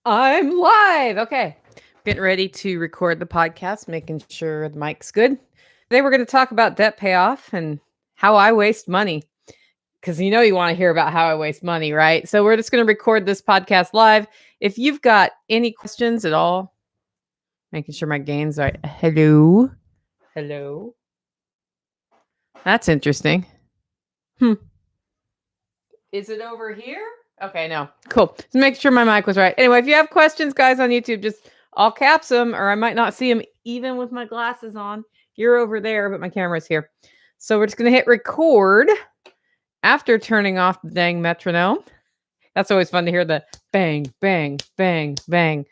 I'm live. Okay. Getting ready to record the podcast, making sure the mic's good. Today we're going to talk about debt payoff and how I waste money. Because you want to hear about how I waste money, right? So we're just going to record this podcast live. If you've got any questions at all, making sure my gains are hello. Hello. That's interesting. Is it over here? Okay, no. Cool. Just make sure my mic was right. Anyway, if you have questions, guys, on YouTube, just all caps them, or I might not see them even with my glasses on. You're over there, but my camera's here. So we're just going to hit record after turning off the dang metronome. That's always fun to hear the bang, bang, bang, bang.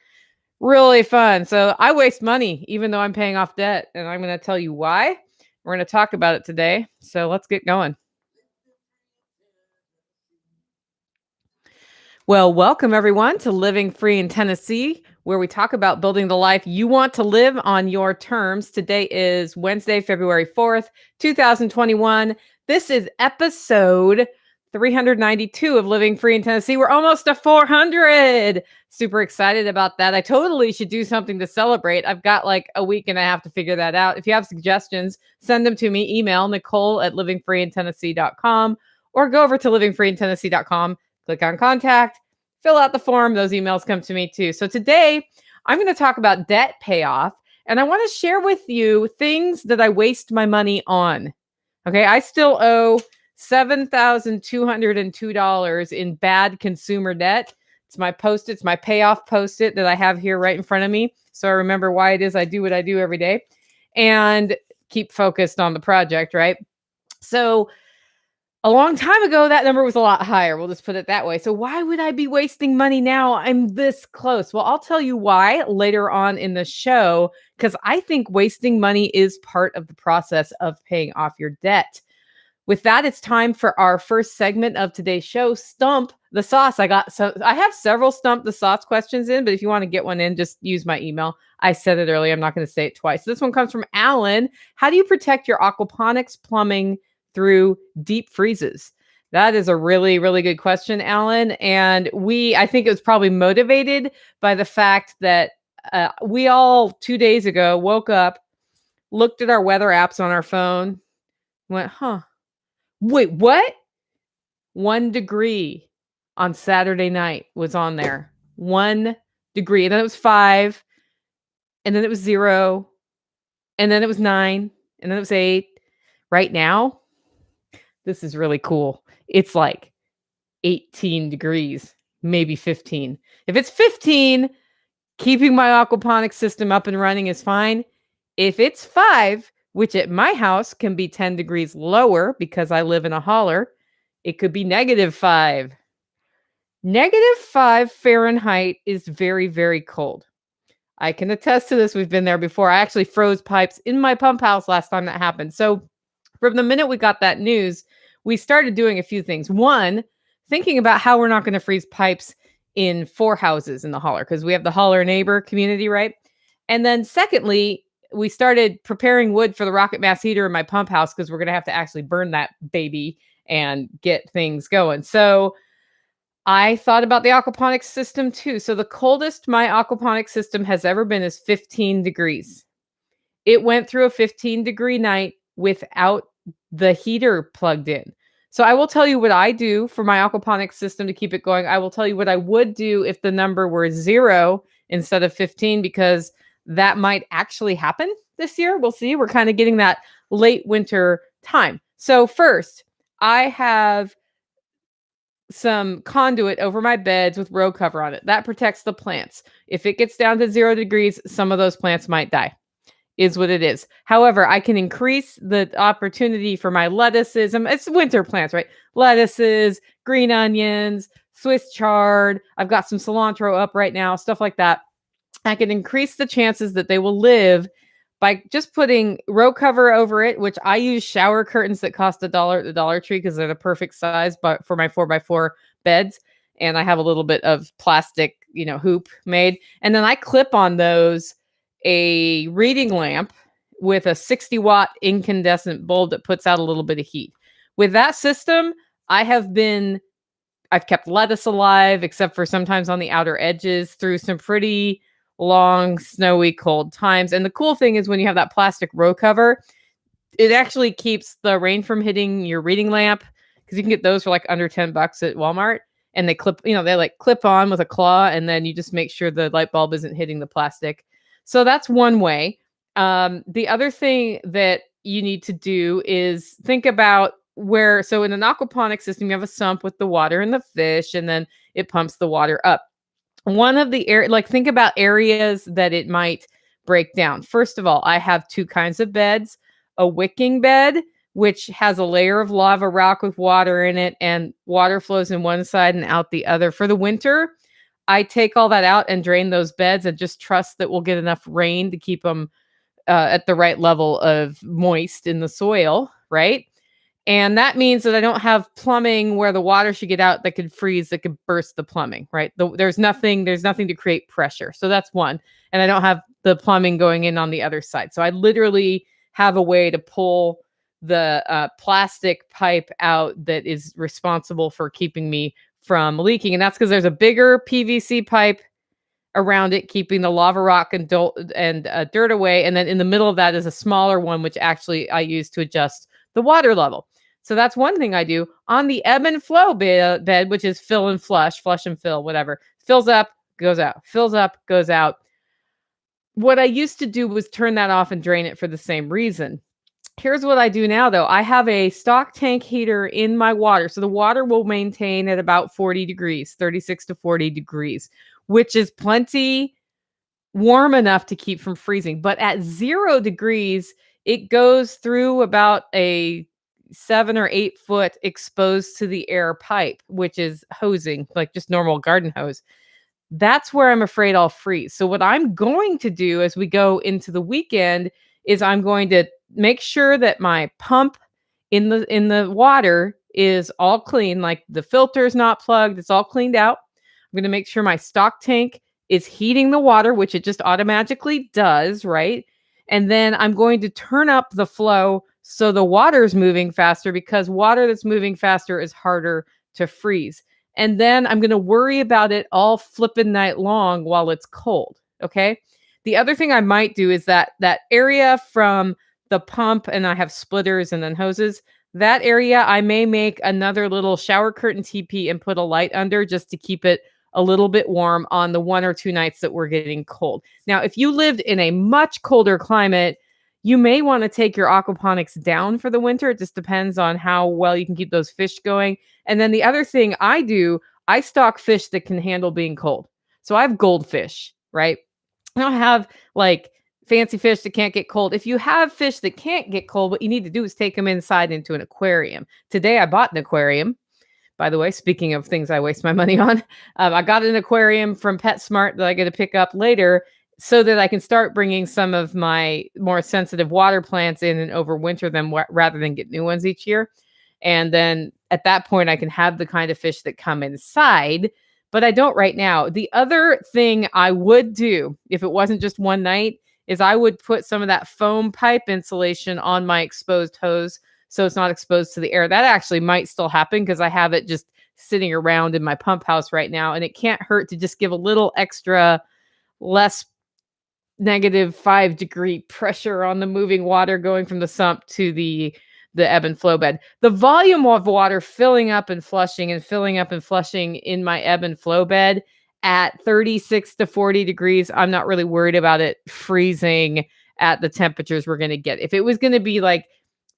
Really fun. So I waste money, even though I'm paying off debt. And I'm going to tell you why. We're going to talk about it today. So let's get going. Well, welcome everyone to Living Free in Tennessee, where we talk about building the life you want to live on your terms. Today is Wednesday, February 4th, 2021. This is episode 392 of Living Free in Tennessee. We're almost to 400. Super excited about that. I totally should do something to celebrate. I've got like a week and a half to figure that out. If you have suggestions, send them to me. Email Nicole@livingfreeintennessee.com or go over to livingfreeintennessee.com. Click on contact, fill out the form. Those emails come to me too. So today I'm going to talk about debt payoff, and I want to share with you things that I waste my money on. Okay. I still owe $7,202 in bad consumer debt. It's my Post-its, my payoff Post-it that I have here right in front of me. So I remember why it is I do what I do every day and keep focused on the project, right? So a long time ago, that number was a lot higher. We'll just put it that way. So why would I be wasting money now? I'm this close. Well, I'll tell you why later on in the show, because I think wasting money is part of the process of paying off your debt. With that, it's time for our first segment of today's show, Stump the Sauce. I have several Stump the Sauce questions in, but if you want to get one in, just use my email. I said it earlier. I'm not going to say it twice. This one comes from Alan. How do you protect your aquaponics plumbing through deep freezes? That is a really, really good question, Alan. And I think it was probably motivated by the fact that we all 2 days ago woke up, looked at our weather apps on our phone, went, wait, what? 1 degree on Saturday night was on there. 1 degree. And then it was 5. And then it was 0. And then it was 9. And then it was 8. Right now, this is really cool. It's like 18 degrees, maybe 15. If it's 15, keeping my aquaponics system up and running is fine. If it's 5, which at my house can be 10 degrees lower because I live in a holler, it could be -5. -5 Fahrenheit is very, very cold. I can attest to this. We've been there before. I actually froze pipes in my pump house last time that happened. So from the minute we got that news, we started doing a few things. One, thinking about how we're not going to freeze pipes in 4 houses in the holler, because we have the holler neighbor community, right? And then secondly, we started preparing wood for the rocket mass heater in my pump house, because we're going to have to actually burn that baby and get things going. So I thought about the aquaponics system too. So the coldest my aquaponics system has ever been is 15 degrees. It went through a 15-degree night without the heater plugged in. So I will tell you what I do for my aquaponics system to keep it going. I will tell you what I would do if the number were 0 instead of 15, because that might actually happen this year. We'll see. We're kind of getting that late winter time. So first, I have some conduit over my beds with row cover on it. That protects the plants. If it gets down to 0 degrees, some of those plants might die. Is what it is. However, I can increase the opportunity for my lettuces. It's winter plants, right? Lettuces, green onions, Swiss chard. I've got some cilantro up right now, stuff like that. I can increase the chances that they will live by just putting row cover over it, which I use shower curtains that cost $1 at the Dollar Tree because they're the perfect size but for my 4x4 beds. And I have a little bit of plastic, hoop made. And then I clip on those a reading lamp with a 60-watt incandescent bulb that puts out a little bit of heat. With that system, I have been I've kept lettuce alive, except for sometimes on the outer edges through some pretty long, snowy, cold times. And the cool thing is when you have that plastic row cover, it actually keeps the rain from hitting your reading lamp because you can get those for like under $10 at Walmart. And they clip, they like clip on with a claw, and then you just make sure the light bulb isn't hitting the plastic. So that's one way. The other thing that you need to do is think about so in an aquaponic system, you have a sump with the water and the fish, and then it pumps the water up. One of the think about areas that it might break down. First of all, I have two kinds of beds: a wicking bed, which has a layer of lava rock with water in it, and water flows in one side and out the other. For the winter, I take all that out and drain those beds and just trust that we'll get enough rain to keep them at the right level of moist in the soil, right? And that means that I don't have plumbing where the water should get out that could freeze, that could burst the plumbing, right? There's nothing to create pressure. So that's one. And I don't have the plumbing going in on the other side. So I literally have a way to pull the plastic pipe out that is responsible for keeping me from leaking. And that's because there's a bigger PVC pipe around it, keeping the lava rock and dirt away. And then in the middle of that is a smaller one, which actually I use to adjust the water level. So that's one thing I do. On the ebb and flow bed, which is fill and flush and fill, whatever. Fills up, goes out. Fills up, goes out. What I used to do was turn that off and drain it for the same reason. Here's what I do now, though. I have a stock tank heater in my water. So the water will maintain at about 40 degrees, 36 to 40 degrees, which is plenty warm enough to keep from freezing. But at 0 degrees, it goes through about a 7 or 8 foot exposed to the air pipe, which is hosing, like just normal garden hose. That's where I'm afraid I'll freeze. So what I'm going to do as we go into the weekend is I'm going to make sure that my pump in the water is all clean, like the filter's not plugged, it's all cleaned out. I'm going to make sure my stock tank is heating the water, which it just automatically does, right? And then I'm going to turn up the flow so the water is moving faster, because water that's moving faster is harder to freeze. And then I'm going to worry about it all flipping night long while it's cold, okay? The other thing I might do is that area from the pump, and I have splitters and then hoses, that area I may make another little shower curtain teepee and put a light under just to keep it a little bit warm on the 1 or 2 nights that we're getting cold. Now, if you lived in a much colder climate, you may want to take your aquaponics down for the winter. It just depends on how well you can keep those fish going. And then the other thing I do, I stock fish that can handle being cold. So I have goldfish, right? I don't have like fancy fish that can't get cold. If you have fish that can't get cold, what you need to do is take them inside into an aquarium. Today I bought an aquarium. By the way, speaking of things I waste my money on, I got an aquarium from PetSmart that I get to pick up later so that I can start bringing some of my more sensitive water plants in and overwinter them rather than get new ones each year. And then at that point, I can have the kind of fish that come inside, but I don't right now. The other thing I would do, if it wasn't just one night, is I would put some of that foam pipe insulation on my exposed hose so it's not exposed to the air. That actually might still happen because I have it just sitting around in my pump house right now, and it can't hurt to just give a little extra, less -5 degree pressure on the moving water going from the sump to the ebb and flow bed. The volume of water filling up and flushing in my ebb and flow bed at 36 to 40 degrees, I'm not really worried about it freezing at the temperatures we're going to get. If it was going to be like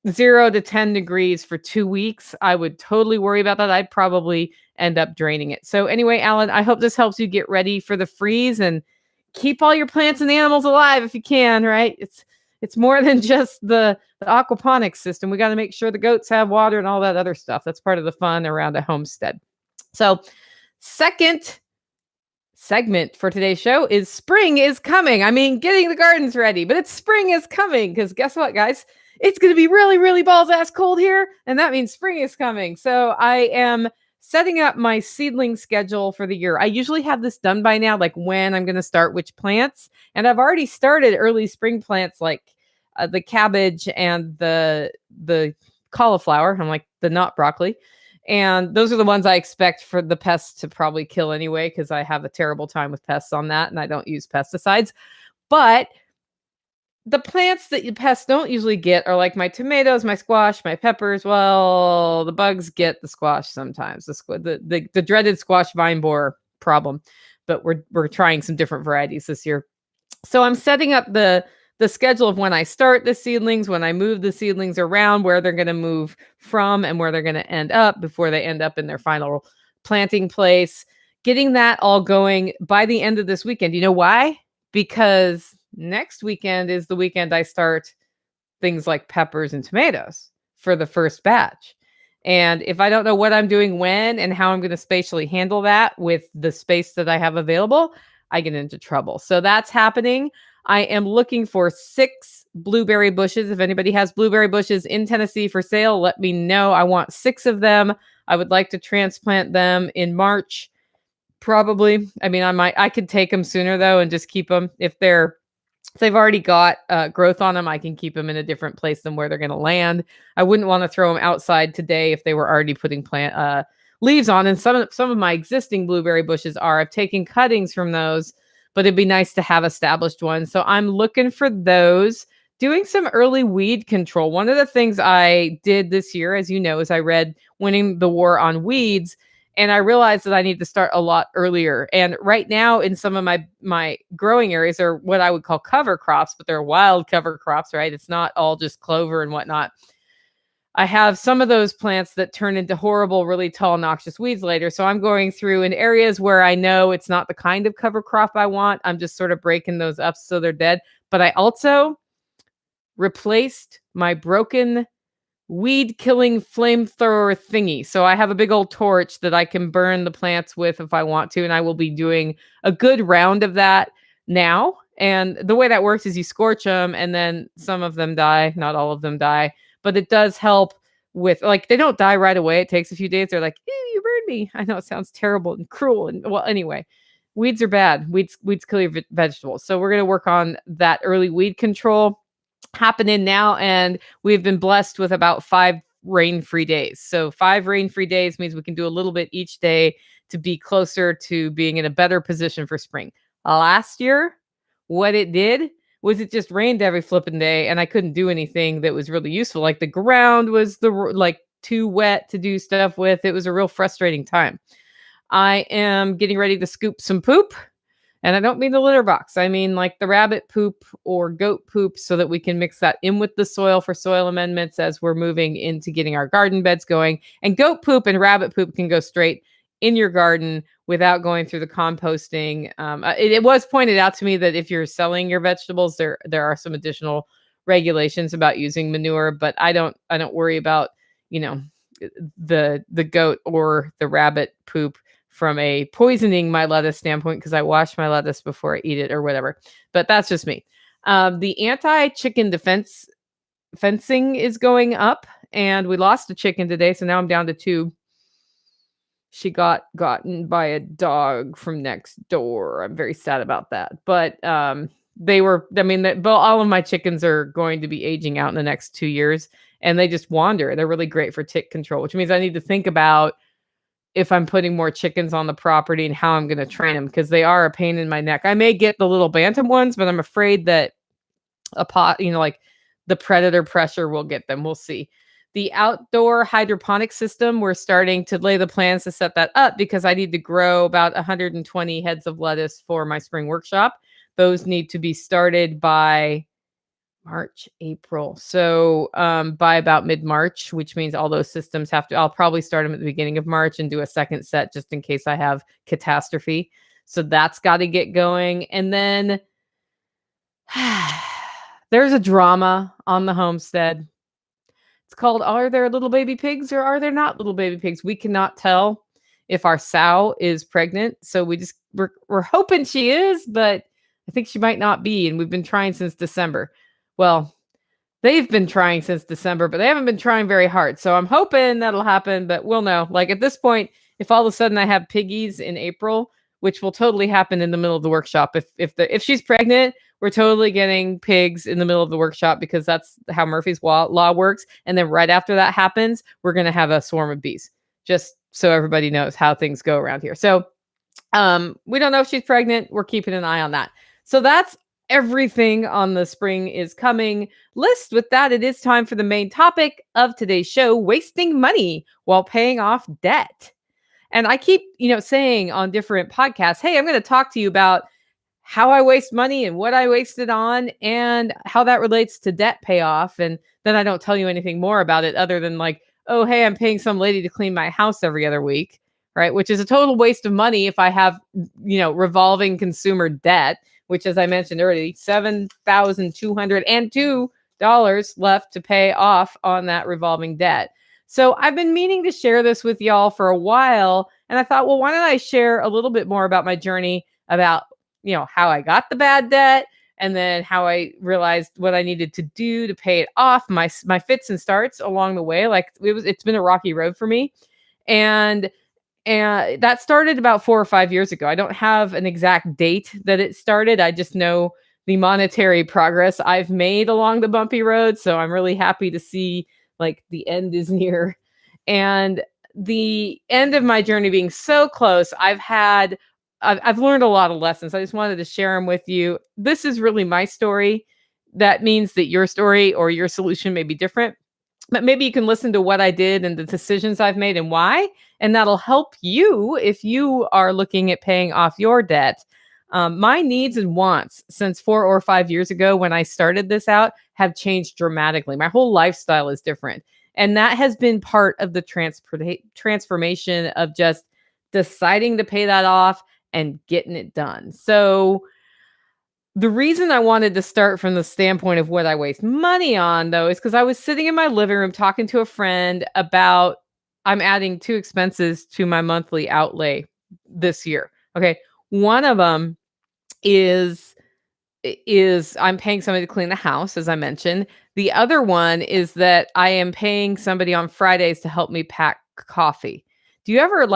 0 to 10 degrees for 2 weeks, I would totally worry about that. I'd probably end up draining it. So anyway, Alan, I hope this helps you get ready for the freeze and keep all your plants and animals alive if you can, right? It's more than just the aquaponics system. We got to make sure the goats have water and all that other stuff. That's part of the fun around a homestead. So second segment for today's show is spring is coming. I mean, getting the gardens ready, but it's spring is coming because guess what, guys? It's going to be really, really balls ass cold here. And that means spring is coming. So I am setting up my seedling schedule for the year. I usually have this done by now, like when I'm going to start which plants. And I've already started early spring plants like the cabbage and the cauliflower. I'm like the not broccoli. And those are the ones I expect for the pests to probably kill anyway, because I have a terrible time with pests on that and I don't use pesticides. But the plants that you pests don't usually get are like my tomatoes, my squash, my peppers. Well, the bugs get the squash sometimes, the dreaded squash vine borer problem. But we're trying some different varieties this year. So I'm setting up the schedule of when I start the seedlings, when I move the seedlings around, where they're going to move from and where they're going to end up before they end up in their final planting place. Getting that all going by the end of this weekend. You know why? Because next weekend is the weekend I start things like peppers and tomatoes for the first batch. And if I don't know what I'm doing when and how I'm going to spatially handle that with the space that I have available, I get into trouble. So that's happening. I am looking for 6 blueberry bushes. If anybody has blueberry bushes in Tennessee for sale, let me know. I want 6 of them. I would like to transplant them in March. Probably. I mean, I could take them sooner though and just keep them. If they've already got growth on them, I can keep them in a different place than where they're going to land. I wouldn't want to throw them outside today if they were already putting plant leaves on. And some of my existing blueberry bushes are. I've taken cuttings from those, but it'd be nice to have established ones. So I'm looking for those. Doing some early weed control. One of the things I did this year, as you know, is I read Winning the War on Weeds. And I realized that I need to start a lot earlier. And right now in some of my growing areas are what I would call cover crops, but they're wild cover crops, right? It's not all just clover and whatnot. I have some of those plants that turn into horrible, really tall, noxious weeds later. So I'm going through in areas where I know it's not the kind of cover crop I want. I'm just sort of breaking those up so they're dead. But I also replaced my broken weed killing flamethrower thingy. So I have a big old torch that I can burn the plants with if I want to. And I will be doing a good round of that now. And the way that works is you scorch them and then some of them die. Not all of them die, but it does help with, like, they don't die right away. It takes a few days. They're like, ew, you burned me. I know it sounds terrible and cruel. And well, anyway, weeds are bad. Weeds kill your vegetables. So we're going to work on that early weed control happening now, and we've been blessed with about 5 rain-free days. So 5 rain-free days means we can do a little bit each day to be closer to being in a better position for spring. Last year, what it did was it just rained every flipping day, and I couldn't do anything that was really useful. Like the ground was too wet to do stuff with. It was a real frustrating time. I am getting ready to scoop some poop. And I don't mean the litter box. I mean like the rabbit poop or goat poop so that we can mix that in with the soil for soil amendments as we're moving into getting our garden beds going. And goat poop and rabbit poop can go straight in your garden without going through the composting. It was pointed out to me that if you're selling your vegetables, there are some additional regulations about using manure, but I don't worry about, the goat or the rabbit poop from a poisoning my lettuce standpoint, because I wash my lettuce before I eat it or whatever. But that's just me. The anti-chicken fencing is going up, and we lost a chicken today, so now I'm down to 2. She got gotten by a dog from next door. I'm very sad about that. But all of my chickens are going to be aging out in the next 2 years, and they just wander. They're really great for tick control, which means I need to think about if I'm putting more chickens on the property and how I'm going to train them, because they are a pain in my neck. I may get the little bantam ones, but I'm afraid that the predator pressure will get them. We'll see. The outdoor hydroponic system, we're starting to lay the plans to set that up because I need to grow about 120 heads of lettuce for my spring workshop. Those need to be started by March, April. So by about mid-March, which means all those systems I'll probably start them at the beginning of March and do a second set just in case I have catastrophe. So that's got to get going. And then there's a drama on the homestead. It's called, are there little baby pigs or are there not little baby pigs? We cannot tell if our sow is pregnant. So we're hoping she is, but I think she might not be. And we've been trying since December. Well, they've been trying since December, but they haven't been trying very hard. So I'm hoping that'll happen, but we'll know. Like at this point, if all of a sudden I have piggies in April, which will totally happen in the middle of the workshop. If she's pregnant, we're totally getting pigs in the middle of the workshop because that's how Murphy's law works. And then right after that happens, we're going to have a swarm of bees just so everybody knows how things go around here. So we don't know if she's pregnant. We're keeping an eye on that. So that's everything on the spring is coming list. With that, it is time for the main topic of today's show: wasting money while paying off debt. And I keep, saying on different podcasts, hey, I'm going to talk to you about how I waste money and what I waste it on and how that relates to debt payoff. And then I don't tell you anything more about it other than like, oh, hey, I'm paying some lady to clean my house every other week, right? Which is a total waste of money if I have, revolving consumer debt, which, as I mentioned earlier, $7,202 left to pay off on that revolving debt. So I've been meaning to share this with y'all for a while. And I thought, well, why don't I share a little bit more about my journey, about how I got the bad debt, and then how I realized what I needed to do to pay it off, my fits and starts along the way. Like it's been a rocky road for me. And that started about 4 or 5 years ago. I don't have an exact date that it started. I just know the monetary progress I've made along the bumpy road. So I'm really happy to see like the end is near. And the end of my journey being so close, I've learned a lot of lessons. I just wanted to share them with you. This is really my story. That means that your story or your solution may be different, but maybe you can listen to what I did and the decisions I've made and why, and that'll help you if you are looking at paying off your debt. My needs and wants since 4 or 5 years ago when I started this out have changed dramatically. My whole lifestyle is different. And that has been part of the transformation of just deciding to pay that off and getting it done. So the reason I wanted to start from the standpoint of what I waste money on, though, is because I was sitting in my living room talking to a friend about I'm adding 2 expenses to my monthly outlay this year. Okay. One of them is I'm paying somebody to clean the house, as I mentioned. The other one is that I am paying somebody on Fridays to help me pack coffee. Do you ever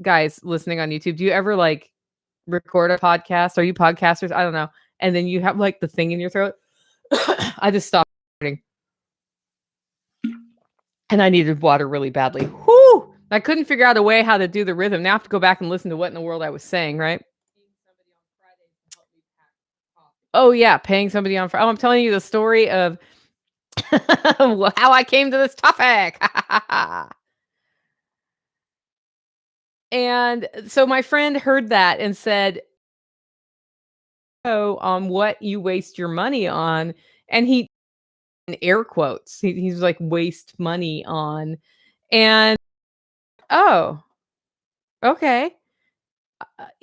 guys listening on YouTube, do you ever record a podcast? Are you podcasters? I don't know. And then you have the thing in your throat. I just stopped recording. And I needed water really badly. Whoo! I couldn't figure out a way how to do the rhythm. Now I have to go back and listen to what in the world I was saying, right? Oh yeah, paying somebody on Friday. Oh, I'm telling you the story of how I came to this topic. And so my friend heard that and said, "Oh, on what you waste your money on," and he, in air quotes, he's like, "waste money on," and oh, okay.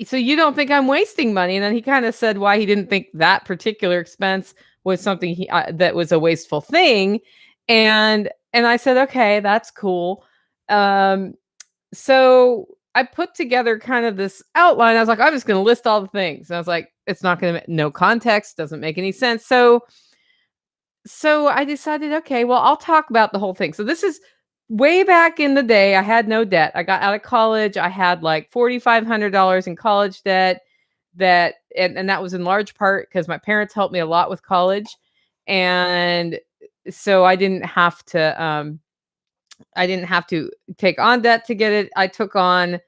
So you don't think I'm wasting money? And then he kind of said why he didn't think that particular expense was something that was a wasteful thing, and I said, okay, that's cool. So I put together kind of this outline. I was like, I'm just going to list all the things. And I was like, it's not going to no context, doesn't make any sense. So I decided, okay, well, I'll talk about the whole thing. So this is way back in the day. I had no debt. I got out of college. I had like $4,500 in college debt and that was in large part because my parents helped me a lot with college. And so I didn't have to take on debt to get it. I took on,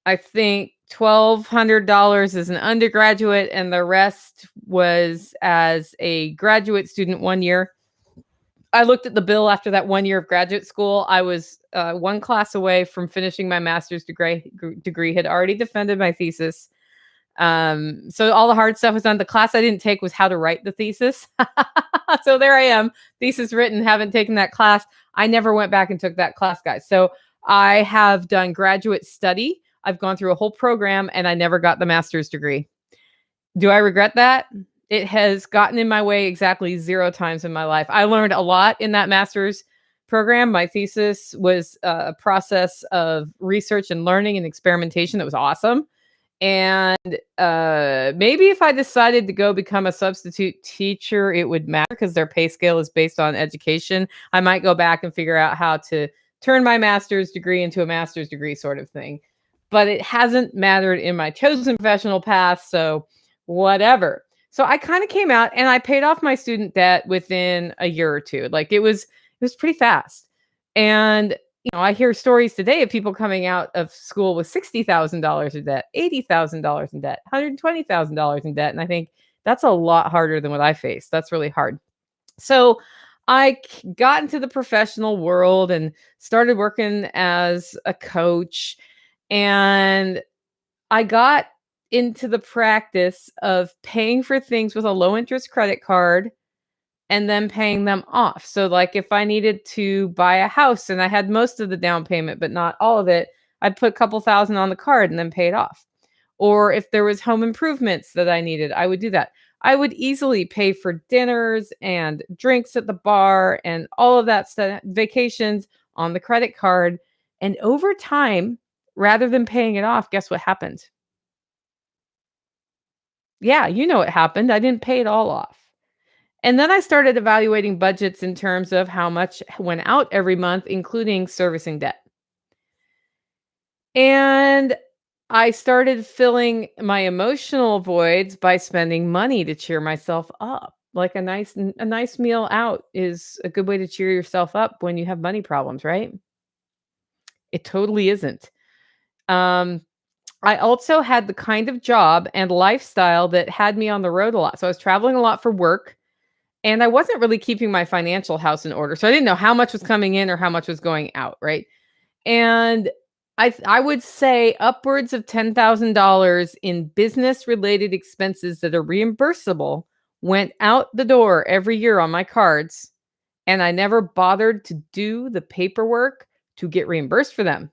I think, $1,200 as an undergraduate, and the rest was as a graduate student 1 year. I looked at the bill after that 1 year of graduate school. I was one class away from finishing my master's degree, had already defended my thesis. So all the hard stuff was done. The class I didn't take was how to write the thesis. So there I am, thesis written, haven't taken that class. I never went back and took that class, guys. So I have done graduate study. I've gone through a whole program and I never got the master's degree. Do I regret that? It has gotten in my way exactly 0 times in my life. I learned a lot in that master's program. My thesis was a process of research and learning and experimentation that was awesome. And maybe if I decided to go become a substitute teacher, it would matter because their pay scale is based on education. I might go back and figure out how to turn my master's degree into a master's degree sort of thing. But it hasn't mattered in my chosen professional path. So whatever. So I kind of came out and I paid off my student debt within a year or two. Like it was pretty fast. And I hear stories today of people coming out of school with $60,000 in debt, $80,000 in debt, $120,000 in debt, and I think that's a lot harder than what I faced. That's really hard. So got into the professional world and started working as a coach, and I got into the practice of paying for things with a low interest credit card and then paying them off. So, like, if I needed to buy a house and I had most of the down payment, but not all of it, I'd put a couple thousand on the card and then pay it off. Or if there was home improvements that I needed, I would do that. I would easily pay for dinners and drinks at the bar and all of that stuff, vacations on the credit card. And over time, rather than paying it off, guess what happened? Yeah, you know what happened. I didn't pay it all off. And then I started evaluating budgets in terms of how much went out every month, including servicing debt. And I started filling my emotional voids by spending money to cheer myself up. Like a nice meal out is a good way to cheer yourself up when you have money problems, right? It totally isn't. Um, I also had the kind of job and lifestyle that had me on the road a lot. So I was traveling a lot for work. And I wasn't really keeping my financial house in order, so I didn't know how much was coming in or how much was going out, right? And I would say upwards of $10,000 in business-related expenses that are reimbursable went out the door every year on my cards, and I never bothered to do the paperwork to get reimbursed for them.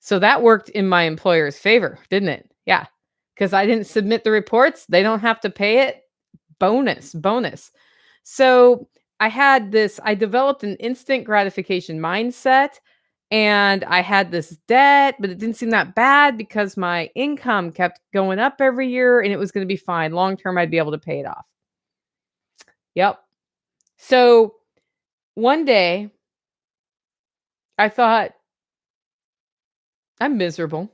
So that worked in my employer's favor, didn't it? Yeah, because I didn't submit the reports, they don't have to pay it. Bonus, bonus. So I developed an instant gratification mindset, and I had this debt, but it didn't seem that bad because my income kept going up every year and it was going to be fine. Long term, I'd be able to pay it off. Yep. So one day I thought, I'm miserable.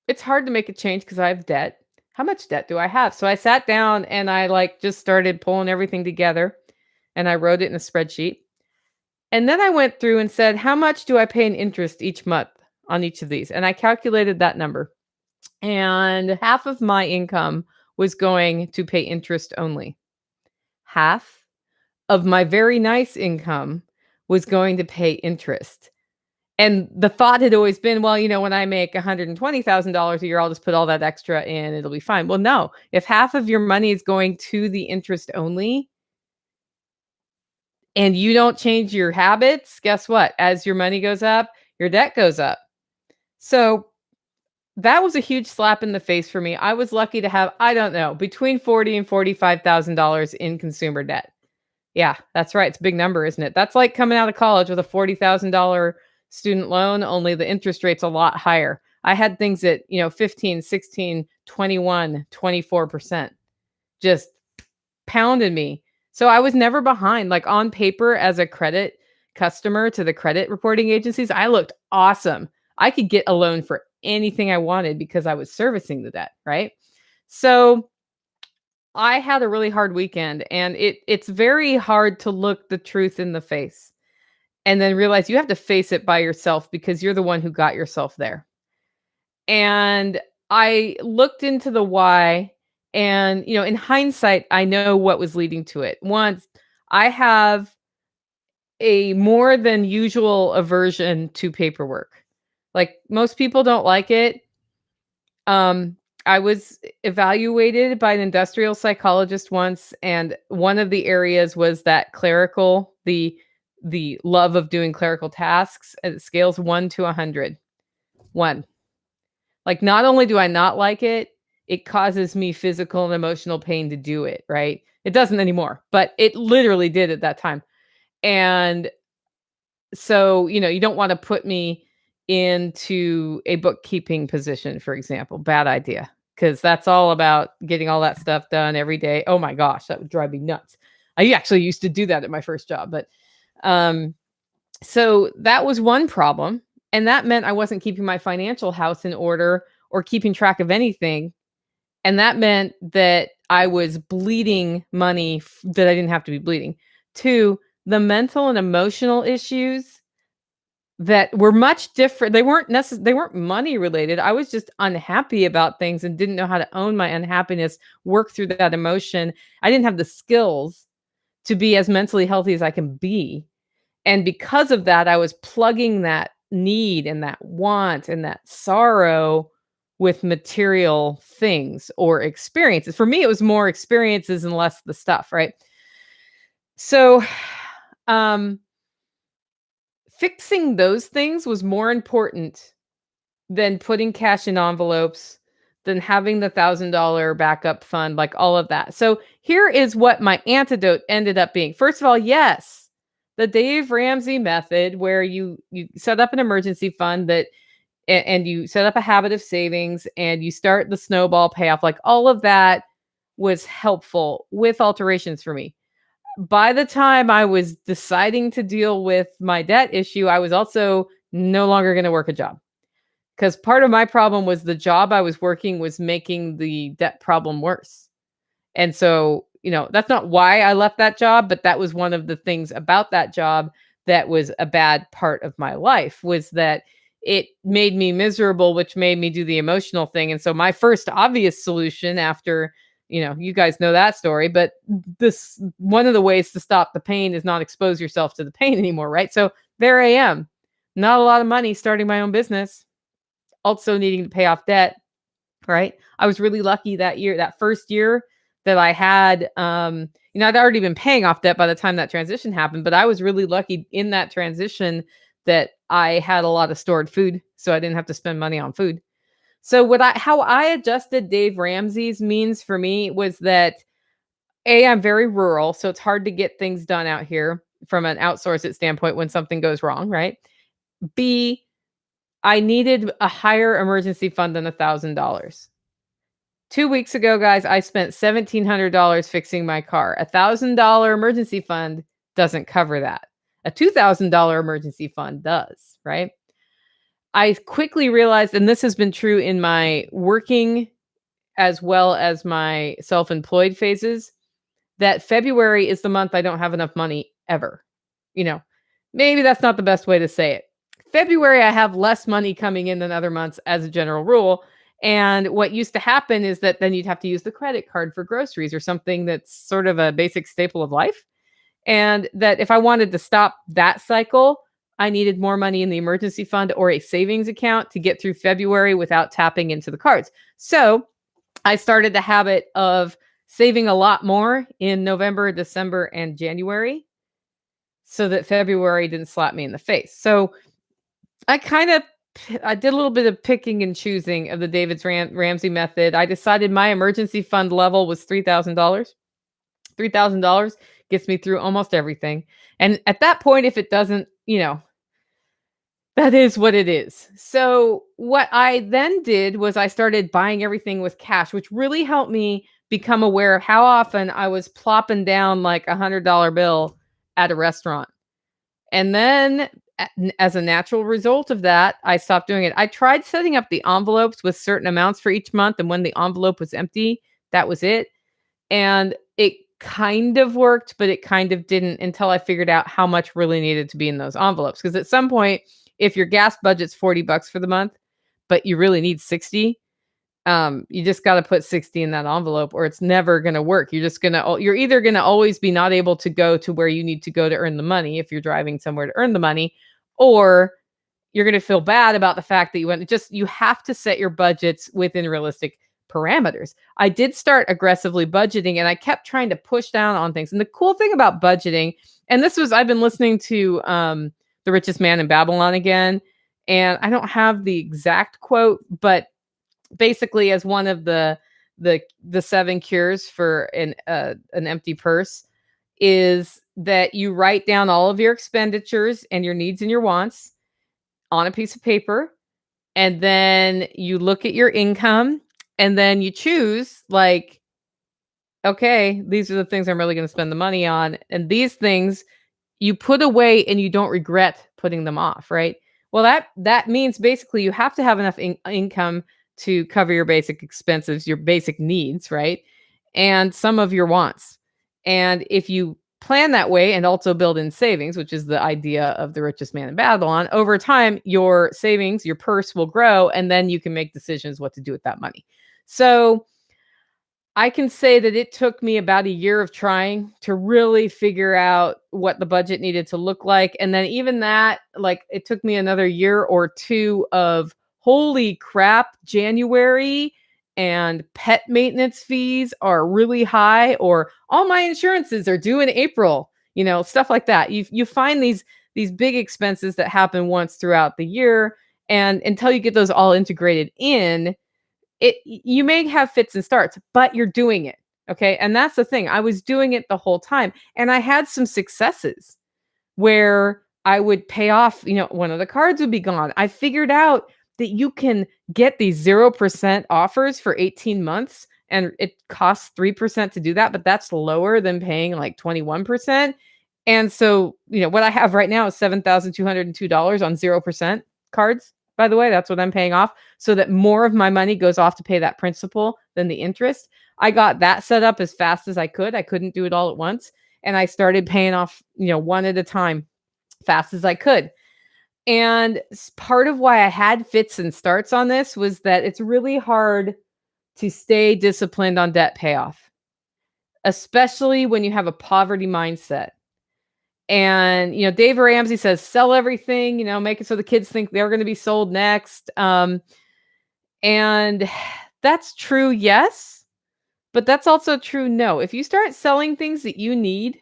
It's hard to make a change because I have debt. How much debt do I have? So I sat down and I just started pulling everything together and I wrote it in a spreadsheet. And then I went through and said, how much do I pay in interest each month on each of these? And I calculated that number. And half of my income was going to pay interest only. Half of my very nice income was going to pay interest. And the thought had always been, well, when I make $120,000 a year, I'll just put all that extra in, it'll be fine. Well, no, if half of your money is going to the interest only, and you don't change your habits, guess what? As your money goes up, your debt goes up. So that was a huge slap in the face for me. I was lucky to have, I don't know, between $40,000 and $45,000 in consumer debt. Yeah, that's right. It's a big number, isn't it? That's like coming out of college with a $40,000 student loan, only the interest rate's a lot higher. I had things at, 15, 16, 21, 24%. Just pounded me. So I was never behind. Like, on paper, as a credit customer to the credit reporting agencies, I looked awesome. I could get a loan for anything I wanted because I was servicing the debt, right? So I had a really hard weekend, and it's very hard to look the truth in the face and then realize you have to face it by yourself because you're the one who got yourself there. And I looked into the why, and in hindsight, I know what was leading to it. Once, I have a more than usual aversion to paperwork. Like, most people don't like it. I was evaluated by an industrial psychologist once, and one of the areas was that the love of doing clerical tasks, and it scales 1 to 100. 1. Like, not only do I not like it, it causes me physical and emotional pain to do it, right? It doesn't anymore, but it literally did at that time. And so, you don't want to put me into a bookkeeping position, for example. Bad idea, because that's all about getting all that stuff done every day. Oh my gosh, that would drive me nuts. I actually used to do that at my first job, but um, so that was one problem. And that meant I wasn't keeping my financial house in order or keeping track of anything. And that meant that I was bleeding money that I didn't have to be bleeding. Two, the mental and emotional issues that were much different. They weren't money related. I was just unhappy about things and didn't know how to own my unhappiness, work through that emotion. I didn't have the skills to be as mentally healthy as I can be. And because of that, I was plugging that need and that want and that sorrow with material things or experiences. For me, it was more experiences and less the stuff, right? So, um, fixing those things was more important than putting cash in envelopes, than having the $1,000 backup fund, like all of that. So here is what my antidote ended up being. First of all, yes, the Dave Ramsey method, where you set up an emergency fund and you set up a habit of savings and you start the snowball payoff, like all of that was helpful with alterations for me. By the time I was deciding to deal with my debt issue, I was also no longer going to work a job, because part of my problem was the job I was working was making the debt problem worse. And so, that's not why I left that job, but that was one of the things about that job that was a bad part of my life, was that it made me miserable, which made me do the emotional thing. And so my first obvious solution after, you guys know that story, but this one of the ways to stop the pain is not expose yourself to the pain anymore, right? So there I am. Not a lot of money, starting my own business, also needing to pay off debt, right? I was really lucky that first year that I had, I'd already been paying off debt by the time that transition happened, but I was really lucky in that transition that I had a lot of stored food, so I didn't have to spend money on food. So how I adjusted Dave Ramsey's means for me was that I'm very rural, so it's hard to get things done out here from an outsource it standpoint when something goes wrong, right? B, I needed a higher emergency fund than $1,000. 2 weeks ago, guys, I spent $1,700 fixing my car. $1,000 emergency fund doesn't cover that. A $2,000 emergency fund does, right? I quickly realized, and this has been true in my working as well as my self-employed phases, that February is the month I don't have enough money ever. You know, Maybe that's not the best way to say it. February, I have less money coming in than other months as a general rule. And what used to happen is that then you'd have to use the credit card for groceries or something that's sort of a basic staple of life. And that if I wanted to stop that cycle, I needed more money in the emergency fund or a savings account to get through February without tapping into the cards. So I started the habit of saving a lot more in November, December, and January so that February didn't slap me in the face. So I did a little bit of picking and choosing of the Ramsey method. I decided my emergency fund level was $3,000. $3,000 gets me through almost everything. And at that point, if it doesn't, that is what it is. So what I then did was I started buying everything with cash, which really helped me become aware of how often I was plopping down like $100 bill at a restaurant. And then as a natural result of that, I stopped doing it. I tried setting up the envelopes with certain amounts for each month. And when the envelope was empty, that was it. And it kind of worked, but it kind of didn't until I figured out how much really needed to be in those envelopes. Because at some point, if your gas budget's $40 for the month, but you really need 60, you just got to put 60 in that envelope or it's never going to work. You're either going to always be not able to go to where you need to go to earn the money if you're driving somewhere to earn the money, or you're going to feel bad about the fact that you have to set your budgets within realistic parameters. I did start aggressively budgeting and I kept trying to push down on things. And the cool thing about budgeting, and I've been listening to The Richest Man in Babylon again, and I don't have the exact quote, but basically as one of the 7 cures for an empty purse is that you write down all of your expenditures and your needs and your wants on a piece of paper, and then you look at your income and then you choose, like, okay, these are the things I'm really going to spend the money on, and these things you put away and you don't regret putting them off, right? Well, that means basically you have to have enough income to cover your basic expenses, your basic needs, right? And some of your wants. And if you plan that way and also build in savings, which is the idea of the richest man in Babylon, over time, your savings, your purse will grow, and then you can make decisions what to do with that money. So I can say that it took me about a year of trying to really figure out what the budget needed to look like. And then even that, like it took me another year or two of holy crap, January and pet maintenance fees are really high, or all my insurances are due in April, stuff like that. You find these big expenses that happen once throughout the year. And until you get those all integrated in, you may have fits and starts, but you're doing it. Okay. And that's the thing. I was doing it the whole time. And I had some successes where I would pay off, one of the cards would be gone. I figured out that you can get these 0% offers for 18 months and it costs 3% to do that, but that's lower than paying like 21%. And so, what I have right now is $7,202 on 0% cards. By the way, that's what I'm paying off, so that more of my money goes off to pay that principal than the interest. I got that set up as fast as I could. I couldn't do it all at once. And I started paying off, one at a time, fast as I could. And part of why I had fits and starts on this was that it's really hard to stay disciplined on debt payoff, especially when you have a poverty mindset. And, Dave Ramsey says, sell everything, make it so the kids think they're going to be sold next. And that's true, yes, but that's also true, no. If you start selling things that you need,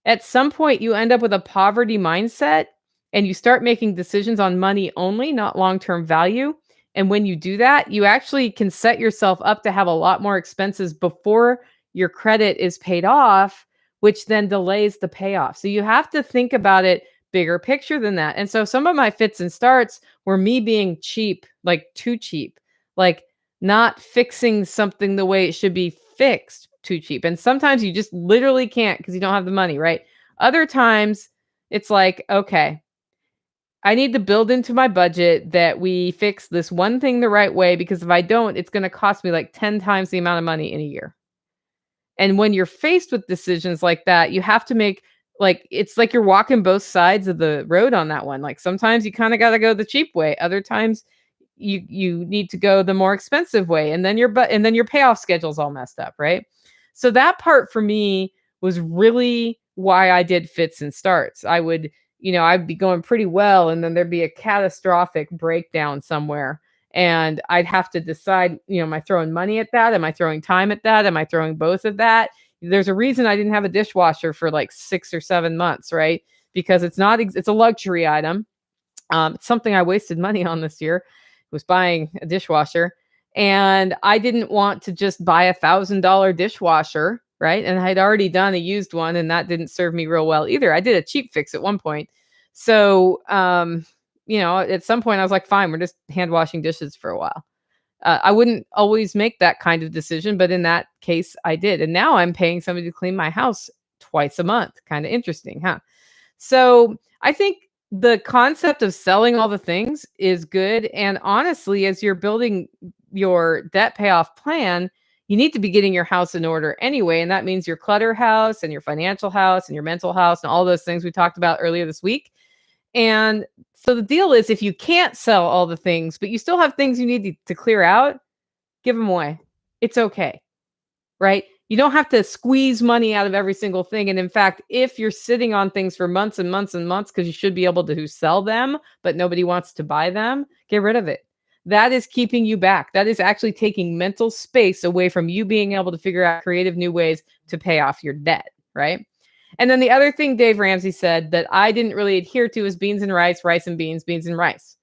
at some point you end up with a poverty mindset and you start making decisions on money only, not long-term value. And when you do that, you actually can set yourself up to have a lot more expenses before your credit is paid off, which then delays the payoff. So you have to think about it bigger picture than that. And so some of my fits and starts were me being cheap, like too cheap, like not fixing something the way it should be fixed, too cheap. And sometimes you just literally can't because you don't have the money, right? Other times it's like, okay, I need to build into my budget that we fix this one thing the right way, because if I don't, it's going to cost me like 10 times the amount of money in a year. And when you're faced with decisions like that, you have to make, like, it's like you're walking both sides of the road on that one. Like sometimes you kind of got to go the cheap way. Other times you need to go the more expensive way. And then your payoff schedule's all messed up, right? So that part for me was really why I did fits and starts. I'd be going pretty well, and then there'd be a catastrophic breakdown somewhere. And I'd have to decide, am I throwing money at that? Am I throwing time at that? Am I throwing both of that? There's a reason I didn't have a dishwasher for like 6 or 7 months, right? Because it's a luxury item. It's something I wasted money on this year, was buying a dishwasher. And I didn't want to just buy $1,000 dishwasher, right? And I'd already done a used one, and that didn't serve me real well either. I did a cheap fix at one point. So, at some point I was like, fine, we're just hand washing dishes for a while. I wouldn't always make that kind of decision, but in that case I did. And now I'm paying somebody to clean my house twice a month. Kind of interesting, huh? So I think the concept of selling all the things is good. And honestly, as you're building your debt payoff plan, you need to be getting your house in order anyway. And that means your clutter house and your financial house and your mental house and all those things we talked about earlier this week. And so the deal is, if you can't sell all the things, but you still have things you need to clear out, give them away. It's okay, right? You don't have to squeeze money out of every single thing. And in fact, if you're sitting on things for months and months and months because you should be able to sell them, but nobody wants to buy them, get rid of it. That is keeping you back. That is actually taking mental space away from you being able to figure out creative new ways to pay off your debt, right? And then the other thing Dave Ramsey said that I didn't really adhere to is beans and rice, rice and beans, beans and rice.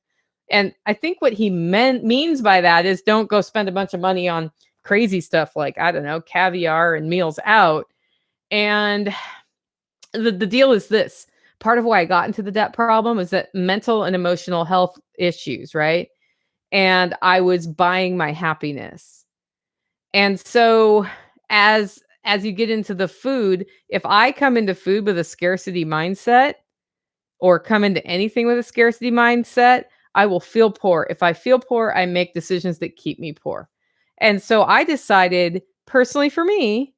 And I think what he means by that is don't go spend a bunch of money on crazy stuff like, I don't know, caviar and meals out. And the deal is this. Part of why I got into the debt problem is that mental and emotional health issues, right? And I was buying my happiness. And so as you get into the food, if I come into food with a scarcity mindset, or come into anything with a scarcity mindset, I will feel poor. If I feel poor, I make decisions that keep me poor. And so I decided personally for me,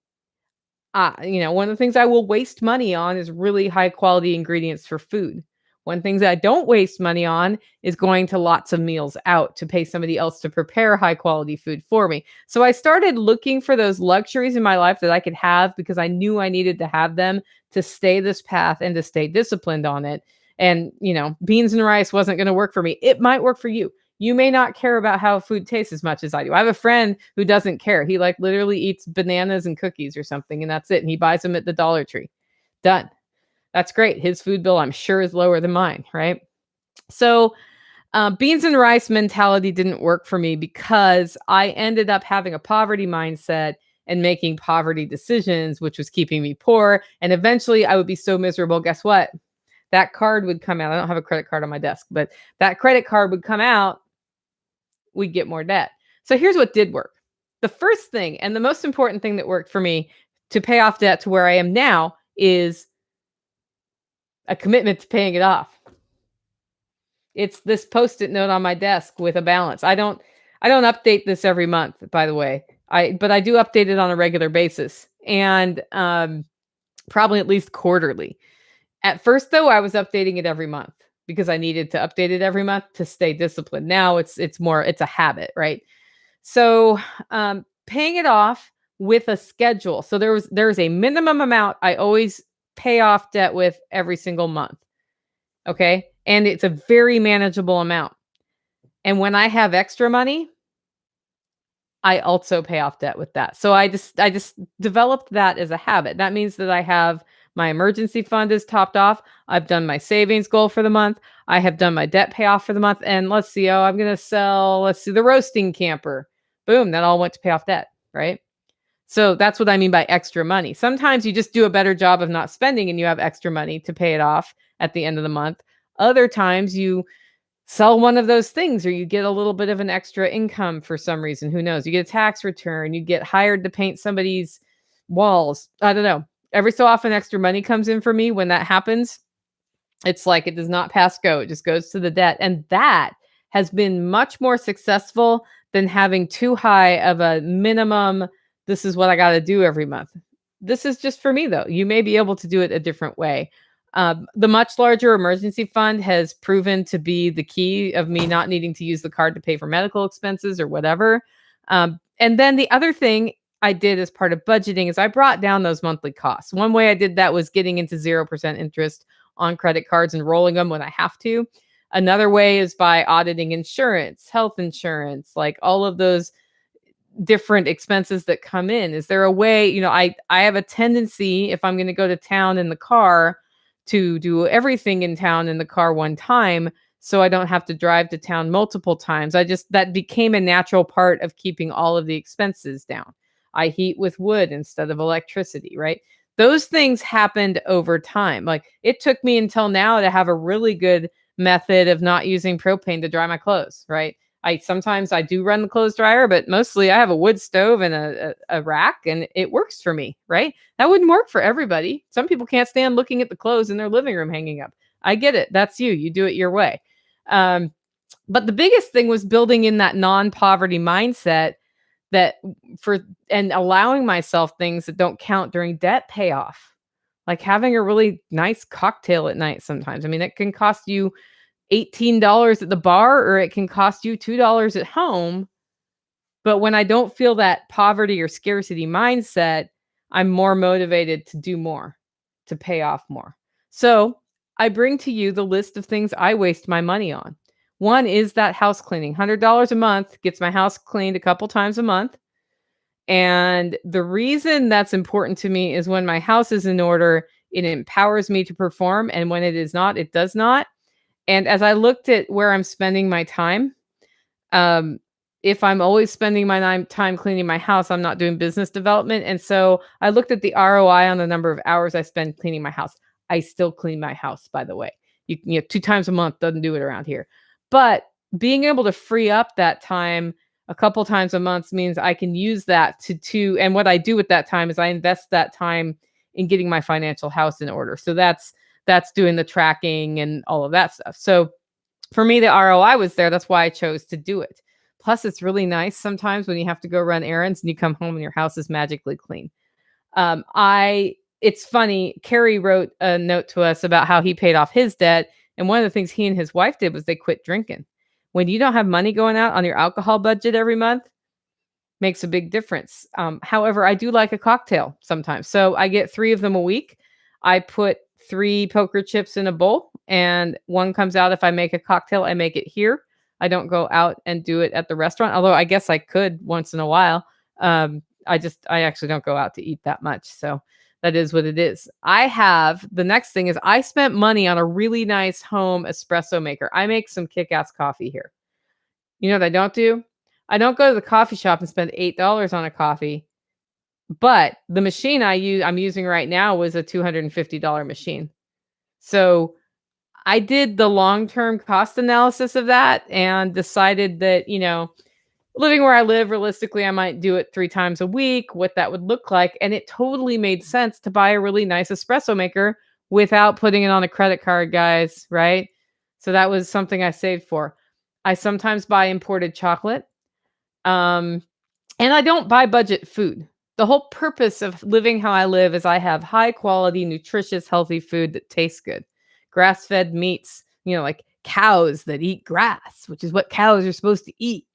One of the things I will waste money on is really high quality ingredients for food. One thing that I don't waste money on is going to lots of meals out to pay somebody else to prepare high quality food for me. So I started looking for those luxuries in my life that I could have because I knew I needed to have them to stay this path and to stay disciplined on it. And, beans and rice wasn't going to work for me. It might work for you. You may not care about how food tastes as much as I do. I have a friend who doesn't care. He like literally eats bananas and cookies or something, and that's it. And he buys them at the Dollar Tree. Done. That's great. His food bill, I'm sure, is lower than mine, right? So, beans and rice mentality didn't work for me because I ended up having a poverty mindset and making poverty decisions, which was keeping me poor. And eventually I would be so miserable. Guess what? That card would come out. I don't have a credit card on my desk, but that credit card would come out. We'd get more debt. So here's what did work. The first thing and the most important thing that worked for me to pay off debt to where I am now is a commitment to paying it off. It's this Post-it note on my desk with a balance. I don't update this every month, by the way. But I do update it on a regular basis and probably at least quarterly. At first, though, I was updating it every month because I needed to update it every month to stay disciplined. Now it's a habit, right? So paying it off with a schedule. So there's a minimum amount I always pay off debt with every single month. Okay. And it's a very manageable amount. And when I have extra money, I also pay off debt with that. So I just developed that as a habit. That means that I have my emergency fund is topped off. I've done my savings goal for the month. I have done my debt payoff for the month. And let's see, I'm going to sell, the roasting camper. Boom, that all went to pay off debt, right? So that's what I mean by extra money. Sometimes you just do a better job of not spending and you have extra money to pay it off at the end of the month. Other times you sell one of those things or you get a little bit of an extra income for some reason. Who knows? You get a tax return, you get hired to paint somebody's walls. I don't know. Every so often extra money comes in for me. When that happens, it's like it does not pass go. It just goes to the debt. And that has been much more successful than having too high of a minimum. This is what I got to do every month. This is just for me, though. You may be able to do it a different way. The much larger emergency fund has proven to be the key of me not needing to use the card to pay for medical expenses or whatever. And then the other thing I did as part of budgeting is I brought down those monthly costs. One way I did that was getting into 0% interest on credit cards and rolling them when I have to. Another way is by auditing insurance, health insurance, like all of those different expenses that come in. Is there a way, I have a tendency, if I'm going to go to town in the car, to do everything in town in the car one time so I don't have to drive to town multiple times. That became a natural part of keeping all of the expenses down. I heat with wood instead of electricity, right? Those things happened over time. Like it took me until now to have a really good method of not using propane to dry my clothes, right? Sometimes I do run the clothes dryer, but mostly I have a wood stove and a rack and it works for me, right? That wouldn't work for everybody. Some people can't stand looking at the clothes in their living room hanging up. I get it. That's you. You do it your way. But the biggest thing was building in that non-poverty mindset and allowing myself things that don't count during debt payoff. Like having a really nice cocktail at night sometimes. I mean, it can cost you $18 at the bar or it can cost you $2 at home. But when I don't feel that poverty or scarcity mindset, I'm more motivated to do more, to pay off more. So I bring to you the list of things I waste my money on. One is that house cleaning. $100 a month gets my house cleaned a couple times a month. And the reason that's important to me is when my house is in order, it empowers me to perform. And when it is not, it does not. And as I looked at where I'm spending my time, if I'm always spending my time cleaning my house, I'm not doing business development. And so I looked at the ROI on the number of hours I spend cleaning my house. I still clean my house, by the way. You know, 2 times a month doesn't do it around here. But being able to free up that time a couple times a month means I can use that and what I do with that time is I invest that time in getting my financial house in order. So that's doing the tracking and all of that stuff. So for me, the ROI was there. That's why I chose to do it. Plus, it's really nice sometimes when you have to go run errands and you come home and your house is magically clean. It's funny. Carrie wrote a note to us about how he paid off his debt, and one of the things he and his wife did was they quit drinking. When you don't have money going out on your alcohol budget every month, makes a big difference. However, I do like a cocktail sometimes. So I get 3 of them a week. I put 3 poker chips in a bowl and one comes out if I make a cocktail, I make it here. I don't go out and do it at the restaurant, although I guess I could once in a while. I actually don't go out to eat that much. So that is what it is. The next thing is I spent money on a really nice home espresso maker. I make some kick-ass coffee here. You know what I don't do? I don't go to the coffee shop and spend $8 on a coffee, but the machine I'm using right now was a $250 machine. So I did the long-term cost analysis of that and decided that, living where I live, realistically, I might do it 3 times a week, what that would look like. And it totally made sense to buy a really nice espresso maker without putting it on a credit card, guys, right? So that was something I saved for. I sometimes buy imported chocolate. Um, and I don't buy budget food. The whole purpose of living how I live is I have high quality, nutritious, healthy food that tastes good. Grass-fed meats, like cows that eat grass, which is what cows are supposed to eat.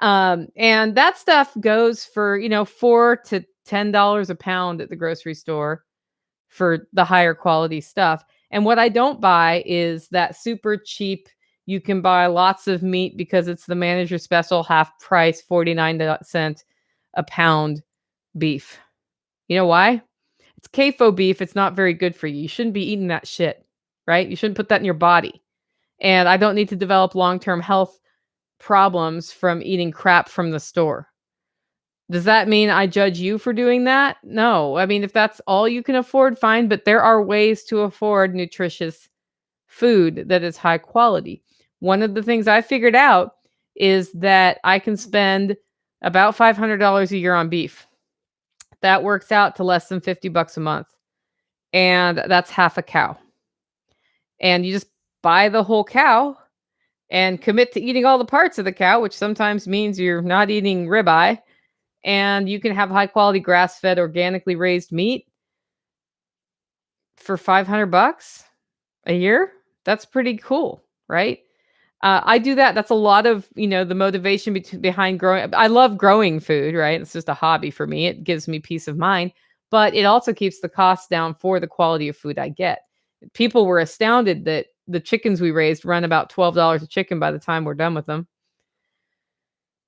And that stuff goes for, $4 to $10 a pound at the grocery store for the higher quality stuff. And what I don't buy is that super cheap, you can buy lots of meat because it's the manager special half price, 49 cents a pound beef. You know why? It's CAFO beef. It's not very good for you. You shouldn't be eating that shit, right? You shouldn't put that in your body. And I don't need to develop long-term health problems from eating crap from the store. Does that mean I judge you for doing that? No. I mean, if that's all you can afford, fine. But there are ways to afford nutritious food that is high quality. One of the things I figured out is that I can spend about $500 a year on beef. That works out to less than $50 a month. And that's half a cow. And you just buy the whole cow and commit to eating all the parts of the cow, which sometimes means you're not eating ribeye. And you can have high quality grass-fed, organically raised meat for $500 a year. That's pretty cool, right? I do that. That's a lot of, the motivation behind growing. I love growing food, right? It's just a hobby for me. It gives me peace of mind, but it also keeps the costs down for the quality of food I get. People were astounded that the chickens we raised run about $12 a chicken by the time we're done with them.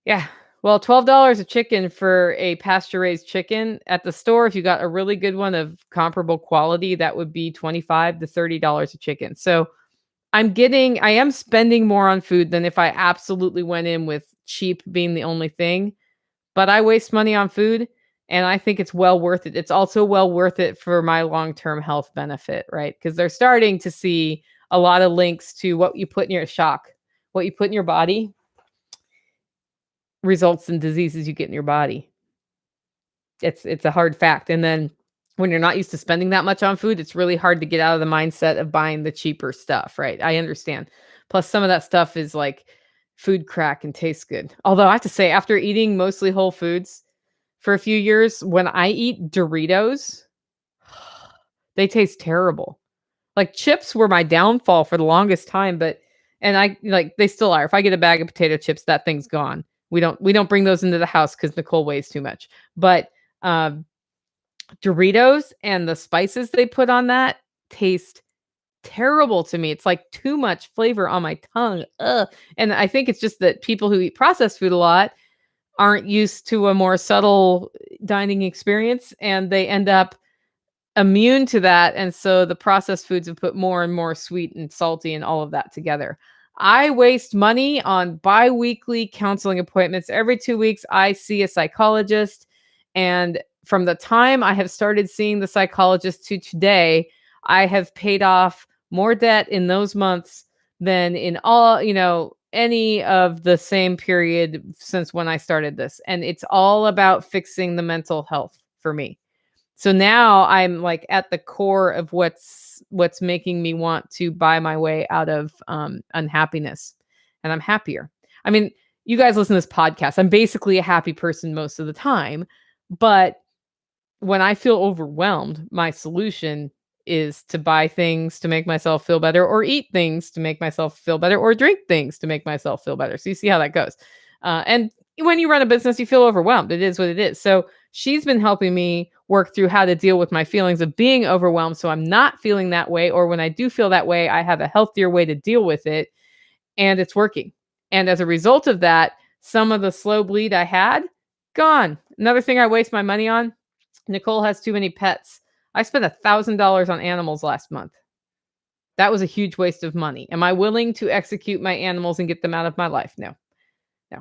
Yeah. Well, $12 a chicken for a pasture-raised chicken at the store, if you got a really good one of comparable quality, that would be $25 to $30 a chicken. So I am spending more on food than if I absolutely went in with cheap being the only thing, but I waste money on food and I think it's well worth it. It's also well worth it for my long-term health benefit, right? Because they're starting to see a lot of links to what you put in what you put in your body results in diseases you get in your body. It's a hard fact. And then when you're not used to spending that much on food, it's really hard to get out of the mindset of buying the cheaper stuff, right? I understand. Plus, some of that stuff is like food crack and tastes good. Although I have to say, after eating mostly whole foods for a few years, when I eat Doritos, they taste terrible. Like chips were my downfall for the longest time, they still are. If I get a bag of potato chips, that thing's gone. We don't bring those into the house because Nicole weighs too much. But Doritos and the spices they put on that taste terrible to me. It's like too much flavor on my tongue. Ugh. And I think it's just that people who eat processed food a lot aren't used to a more subtle dining experience and they end up immune to that. And so the processed foods have put more and more sweet and salty and all of that together. I waste money on bi-weekly counseling appointments. Every 2 weeks, I see a psychologist. And from the time I have started seeing the psychologist to today, I have paid off more debt in those months than in any of the same period since when I started this. And it's all about fixing the mental health for me. So now I'm like at the core of what's making me want to buy my way out of unhappiness, and I'm happier. I mean, you guys listen to this podcast. I'm basically a happy person most of the time, but when I feel overwhelmed, my solution is to buy things to make myself feel better, or eat things to make myself feel better, or drink things to make myself feel better. So you see how that goes. And when you run a business, you feel overwhelmed. It is what it is. So she's been helping me work through how to deal with my feelings of being overwhelmed. So I'm not feeling that way. Or when I do feel that way, I have a healthier way to deal with it. And it's working. And as a result of that, some of the slow bleed I had, gone. Another thing I waste my money on, Nicole has too many pets. I spent $1,000 on animals last month. That was a huge waste of money. Am I willing to execute my animals and get them out of my life? No, no.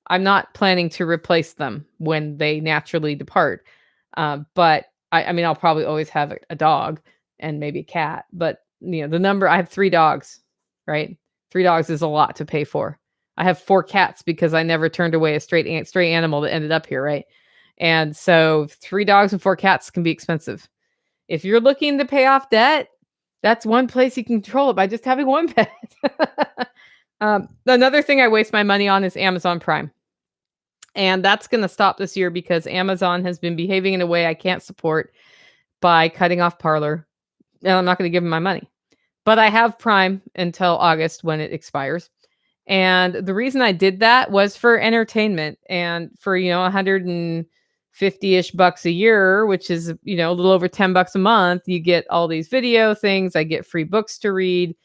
I'm not planning to replace them when they naturally depart. But I mean, I'll probably always have a dog and maybe a cat. But the number, I have 3 dogs, right? 3 dogs is a lot to pay for. I have 4 cats because I never turned away a stray animal that ended up here, right? And so 3 dogs and 4 cats can be expensive. If you're looking to pay off debt, that's one place you can control it by just having one pet. Another thing I waste my money on is Amazon Prime. And that's going to stop this year because Amazon has been behaving in a way I can't support by cutting off Parler. And I'm not going to give them my money. But I have Prime until August when it expires. And the reason I did that was for entertainment and for, 150-ish bucks a year, which is, a little over $10 a month. You get all these video things. I get free books to read,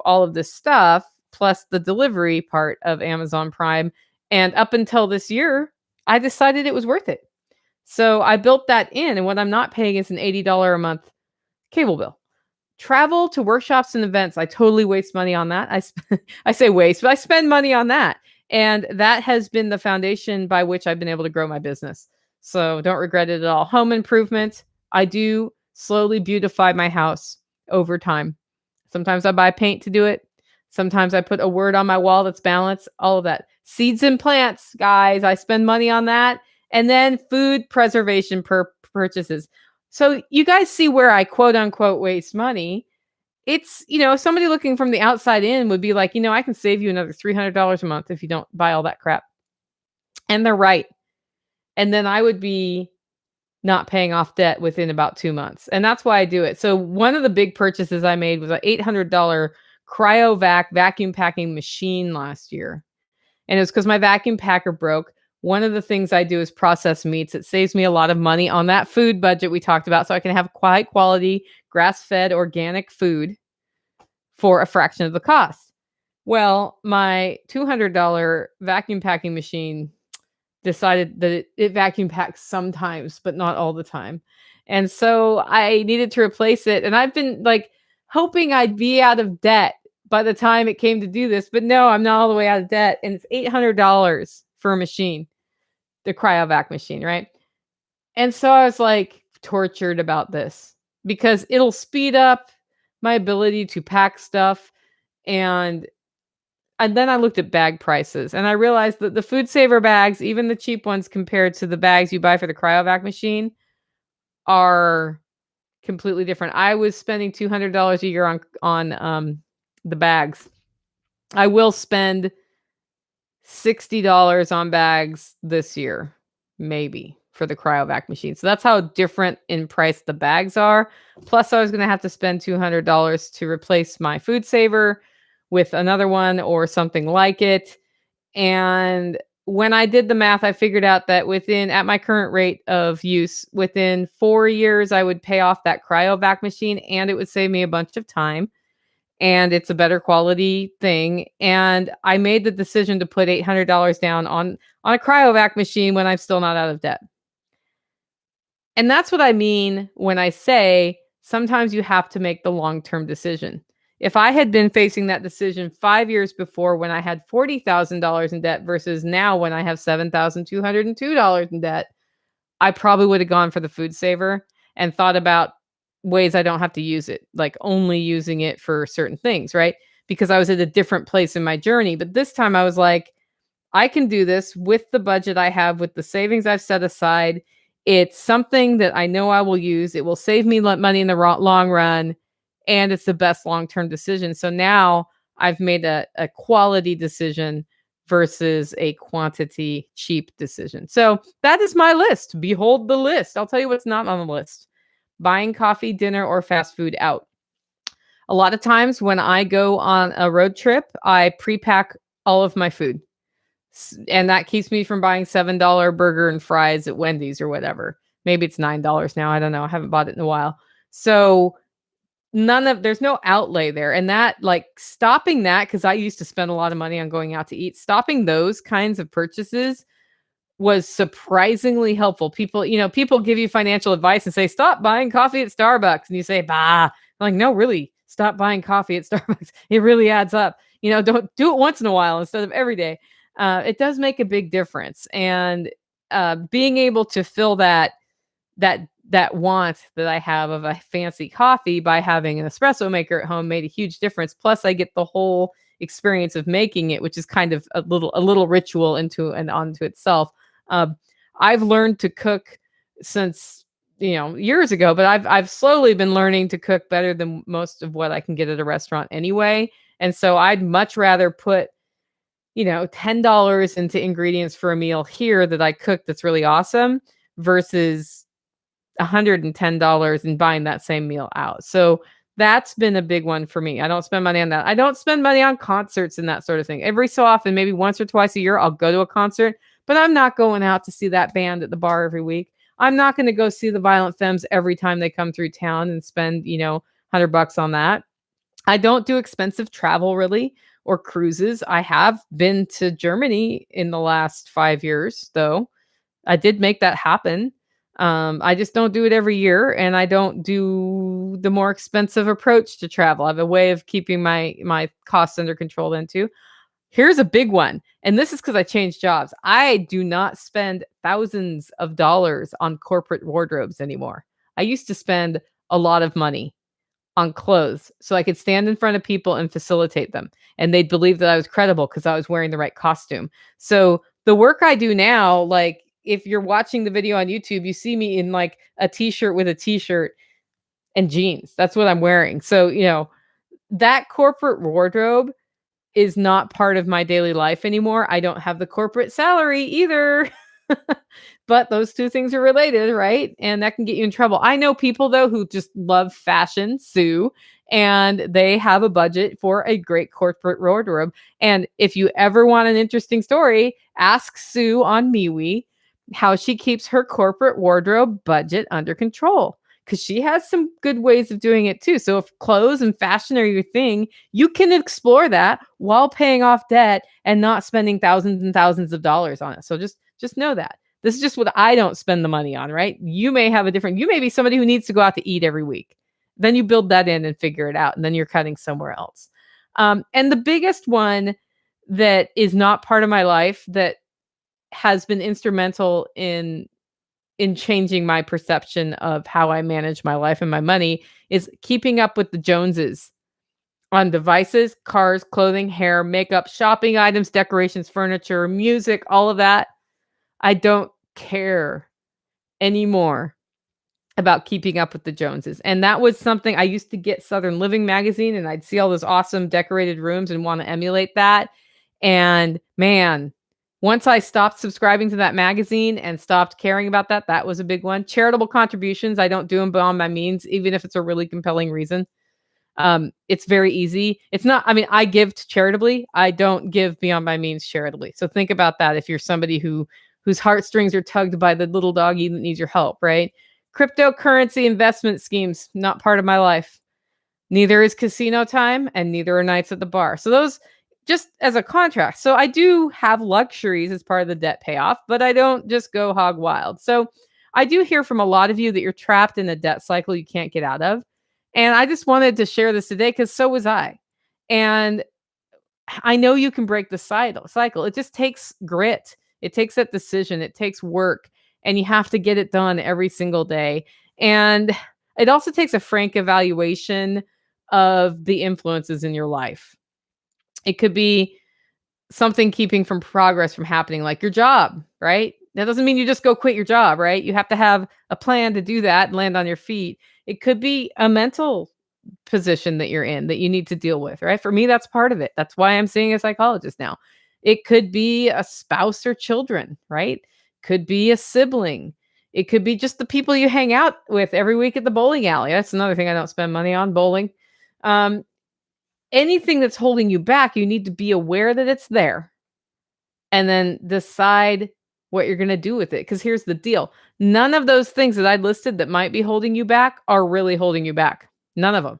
all of this stuff, plus the delivery part of Amazon Prime. And up until this year, I decided it was worth it. So I built that in. And what I'm not paying is an $80 a month cable bill. Travel to workshops and events, I totally waste money on that. I say waste, but I spend money on that. And that has been the foundation by which I've been able to grow my business. So don't regret it at all. Home improvement, I do slowly beautify my house over time. Sometimes I buy paint to do it. Sometimes I put a word on my wall that's balanced, all of that. Seeds and plants, guys, I spend money on that. And then food preservation purchases. So you guys see where I quote unquote waste money. It's, somebody looking from the outside in would be like, I can save you another $300 a month if you don't buy all that crap. And they're right. And then I would be not paying off debt within about 2 months. And that's why I do it. So one of the big purchases I made was an $800 cryovac vacuum packing machine last year. And it was because my vacuum packer broke. One of the things I do is process meats. It saves me a lot of money on that food budget we talked about, so I can have high quality, grass-fed, organic food for a fraction of the cost. Well, my $200 vacuum packing machine decided that it vacuum packs sometimes, but not all the time. And so I needed to replace it. And I've been hoping I'd be out of debt by the time it came to do this. But no, I'm not all the way out of debt. And it's $800 for a machine, the cryovac machine, right? And so I was tortured about this because it'll speed up my ability to pack stuff. And then I looked at bag prices and I realized that the Food Saver bags, even the cheap ones compared to the bags you buy for the cryovac machine, are completely different. I was spending $200 a year on the bags. I will spend $60 on bags this year, maybe, for the cryovac machine. So that's how different in price the bags are. Plus, I was going to have to spend $200 to replace my Food Saver with another one or something like it. And when I did the math, I figured out that at my current rate of use, within 4 years, I would pay off that cryovac machine and it would save me a bunch of time. And it's a better quality thing. And I made the decision to put $800 down on a cryovac machine when I'm still not out of debt. And that's what I mean when I say sometimes you have to make the long-term decision. If I had been facing that decision 5 years before when I had $40,000 in debt versus now when I have $7,202 in debt, I probably would have gone for the Food Saver and thought about ways I don't have to use it, like only using it for certain things, right? Because I was at a different place in my journey. But this time I was like, I can do this with the budget I have, with the savings I've set aside. It's something that I know I will use. It will save me money in the long run. And it's the best long-term decision. So now I've made a quality decision versus a quantity cheap decision. So that is my list. Behold the list. I'll tell you what's not on the list: buying coffee, dinner, or fast food out. A lot of times when I go on a road trip, I pre-pack all of my food. And that keeps me from buying $7 burger and fries at Wendy's or whatever. Maybe it's $9 now. I don't know. I haven't bought it in a while. So there's no outlay there. And that, like, stopping that, because I used to spend a lot of money on going out to eat, stopping those kinds of purchases was surprisingly helpful. People give you financial advice and say, stop buying coffee at Starbucks. And you say, bah. I'm like, no, really, stop buying coffee at Starbucks. It really adds up. Don't do it once in a while instead of every day. It does make a big difference. And being able to fill that want that I have of a fancy coffee by having an espresso maker at home made a huge difference. Plus, I get the whole experience of making it, which is kind of a little ritual onto itself. I've learned to cook since years ago, but I've slowly been learning to cook better than most of what I can get at a restaurant anyway. And so I'd much rather put $10 into ingredients for a meal here that I cook that's really awesome versus $110 and buying that same meal out. So that's been a big one for me. I don't spend money on that. I don't spend money on concerts and that sort of thing. Every so often, maybe once or twice a year, I'll go to a concert, but I'm not going out to see that band at the bar every week. I'm not going to go see the Violent Femmes every time they come through town and spend, $100 on that. I don't do expensive travel really, or cruises. I have been to Germany in the last 5 years, though. I did make that happen. I just don't do it every year, and I don't do the more expensive approach to travel. I have a way of keeping my costs under control then too. Here's a big one, and this is because I changed jobs. I do not spend thousands of dollars on corporate wardrobes anymore. I used to spend a lot of money on clothes so I could stand in front of people and facilitate them, and they'd believe that I was credible because I was wearing the right costume. So the work I do now, like, if you're watching the video on YouTube, you see me in like a t-shirt with a t-shirt and jeans. That's what I'm wearing. So, that corporate wardrobe is not part of my daily life anymore. I don't have the corporate salary either. But those two things are related, right? And that can get you in trouble. I know people, though, who just love fashion, Sue, and they have a budget for a great corporate wardrobe. And if you ever want an interesting story, ask Sue on MeWe how she keeps her corporate wardrobe budget under control, because she has some good ways of doing it too. So if clothes and fashion are your thing, you can explore that while paying off debt and not spending thousands and thousands of dollars on it. So just know that. This is just what I don't spend the money on, right? You may be somebody who needs to go out to eat every week. Then you build that in and figure it out, and then you're cutting somewhere else. And the biggest one that is not part of my life that has been instrumental in changing my perception of how I manage my life and my money is keeping up with the Joneses on devices, cars, clothing, hair, makeup, shopping items, decorations, furniture, music, all of that. I don't care anymore about keeping up with the Joneses. And that was something I used to get Southern Living magazine, and I'd see all those awesome decorated rooms and want to emulate that. And man, once I stopped subscribing to that magazine and stopped caring about that, that was a big one. Charitable contributions, I don't do them beyond my means, even if it's a really compelling reason. It's very easy. I give charitably. I don't give beyond my means charitably. So think about that if you're somebody whose heartstrings are tugged by the little doggy that needs your help, right? Cryptocurrency investment schemes, not part of my life. Neither is casino time, and neither are nights at the bar. So those, just as a contrast. So I do have luxuries as part of the debt payoff, but I don't just go hog wild. So I do hear from a lot of you that you're trapped in a debt cycle you can't get out of. And I just wanted to share this today because so was I. And I know you can break the cycle. It just takes grit. It takes that decision. It takes work. And you have to get it done every single day. And it also takes a frank evaluation of the influences in your life. It could be something keeping from progress from happening, like your job, right? That doesn't mean you just go quit your job, right? You have to have a plan to do that and land on your feet. It could be a mental position that you're in that you need to deal with, right? For me, that's part of it. That's why I'm seeing a psychologist now. It could be a spouse or children, right? Could be a sibling. It could be just the people you hang out with every week at the bowling alley. That's another thing I don't spend money on, bowling. Um, Anything that's holding you back, you need to be aware that it's there and then decide what you're going to do with it. Because here's the deal, none of those things that I listed that might be holding you back are really holding you back. None of them.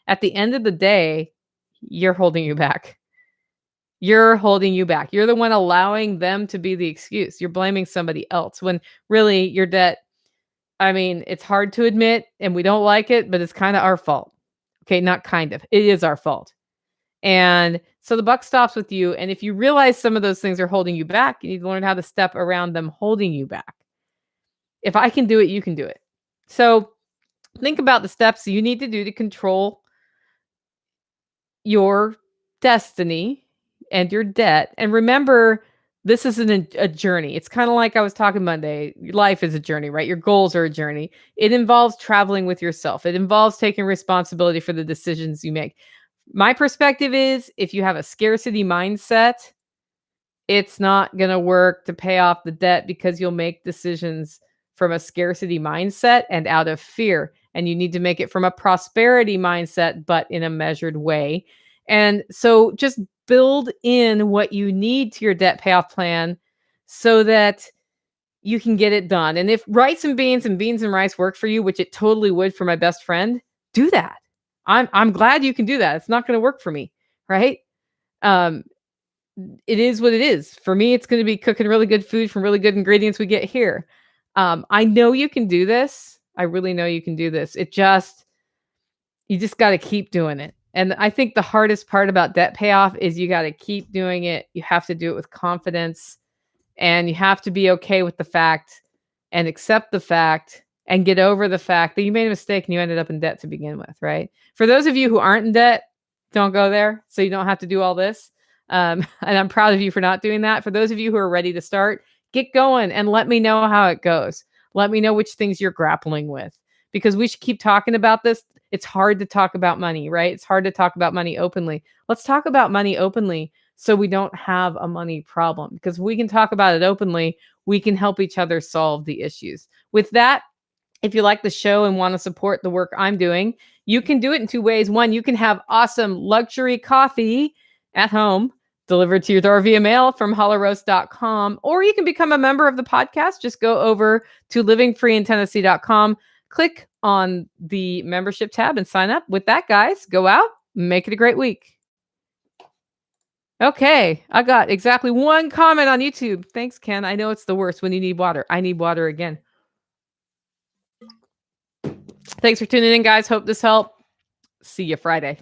At the end of the day, you're holding you back. You're holding you back. You're the one allowing them to be the excuse. You're blaming somebody else when really your debt, I mean, it's hard to admit and we don't like it, but it's kind of our fault. Okay, not kind of. It is our fault. And so the buck stops with you. And if you realize some of those things are holding you back, you need to learn how to step around them holding you back. If I can do it, you can do it. So think about the steps you need to do to control your destiny and your debt. And remember, this isn't a journey. It's kind of like I was talking Monday. Life is a journey, right? Your goals are a journey. It involves traveling with yourself. It involves taking responsibility for the decisions you make. My perspective is if you have a scarcity mindset, it's not going to work to pay off the debt because you'll make decisions from a scarcity mindset and out of fear. And you need to make it from a prosperity mindset, but in a measured way. And so just build in what you need to your debt payoff plan so that you can get it done. And if rice and beans and rice work for you, which it totally would for my best friend, do that. I'm glad you can do that. It's not going to work for me, right? Um, it is what it is. For me, it's going to be cooking really good food from really good ingredients we get here. I know you can do this. I really know you can do this. You just got to keep doing it. And I think the hardest part about debt payoff is you got to keep doing it. You have to do it with confidence and you have to be okay with the fact and accept the fact and get over the fact that you made a mistake and you ended up in debt to begin with, right? For those of you who aren't in debt, don't go there. So you don't have to do all this. And I'm proud of you for not doing that. For those of you who are ready to start, get going and let me know how it goes. Let me know which things you're grappling with because we should keep talking about this. It's hard to talk about money, right? It's hard to talk about money openly. Let's talk about money openly so we don't have a money problem because if we can talk about it openly, we can help each other solve the issues. With that, if you like the show and want to support the work I'm doing, you can do it in two ways. One, you can have awesome luxury coffee at home delivered to your door via mail from hollowroast.com, or you can become a member of the podcast. Just go over to livingfreeintennessee.com, click on the membership tab and sign up. With that, guys, go out, make it a great week. Okay, I got exactly one comment on YouTube. Thanks, Ken. I know it's the worst when you need water. I need water again. Thanks for tuning in, guys. Hope this helped. See you Friday.